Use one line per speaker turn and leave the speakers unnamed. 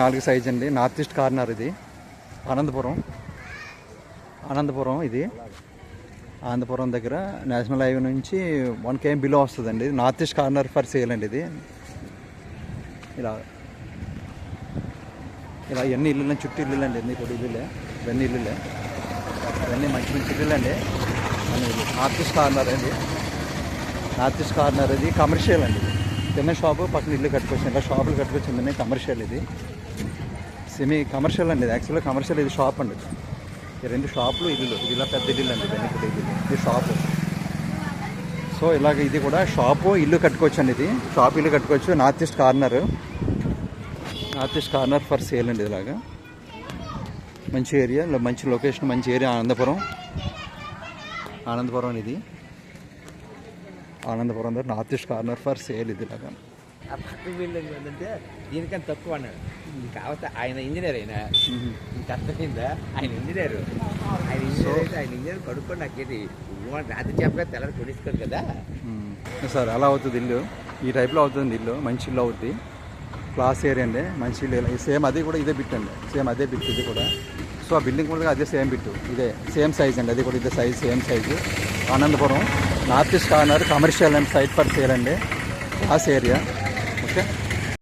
4 size అండి. North east corner ఇది. ఆనందపురం ఇది ఆనందపురం దగ్గర నేషనల్ హైవే నుంచి 1 km బిలో వస్తుందండి. North east corner for sale అండి ఇది. ఇలా ఎన్ని ఇల్లు చుట్టూ ఇల్లు అండి. ఎన్ని కూడా ఇల్లులే, ఇవన్నీ ఇల్లులే, ఇవన్నీ మంచి మంచి ఇల్లు అండి. నార్త్ ఈస్ట్ కార్నర్ అండి. నార్త్ ఈస్ట్ కార్నర్ ఇది కమర్షియల్ అండి. చిన్న షాపు పక్కన ఇల్లు కట్టుకొచ్చింది. ఇలా షాపులు కట్టుకొచ్చిందని కమర్షియల్ ఇది. సెమీ కమర్షియల్ అండి. ఇది యాక్చువల్గా కమర్షియల్, ఇది షాప్ అండి. ఈ 2 షాపులు ఇల్లు. ఇది ఇలా పెద్ద ఇల్లు అండి. ఇది షాపు. సో ఇలాగ ఇది కూడా షాపు ఇల్లు కట్టుకోవచ్చు అండి. ఇది షాప్ ఇల్లు కట్టుకోవచ్చు. North east corner for sale అండి. ఇలాగా మంచి ఏరియా, మంచి లొకేషన్, మంచి ఏరియా. ఆనందపురం ఇది. ఆనందపురం దగ్గర north east corner for sale ఇది. ఇలాగా
ఆ పక్క బిల్డింగ్ ఏంటంటే దీనికన్నా తక్కువ అన్నాడు. కాకపోతే ఆయన ఇంజనీర్, ఆయన కష్టమైందా, ఆయన ఇంజనీర్ కడుక్కొని నాకేది రాత్రి చెప్పగా తెల్లారి కొనిసుకోరు కదా
సార్. అలా అవుతుంది ఇల్లు. ఈ టైప్లో అవుతుంది ఇల్లు. మంచి ఇల్లు అవుతుంది. క్లాస్ ఏరియా అండి. మంచి ఇల్లు. సేమ్ అది కూడా ఇదే బిట్ అండి. సేమ్ అదే బిట్ ఇది కూడా. సో ఆ బిల్డింగ్ కూడా అదే సేమ్ బిట్టు. ఇదే సేమ్ సైజ్ అండి. అది కూడా ఇదే size, same size. Anandapuram north east corner commercial and site for sale అండి. Class area. ఓకే.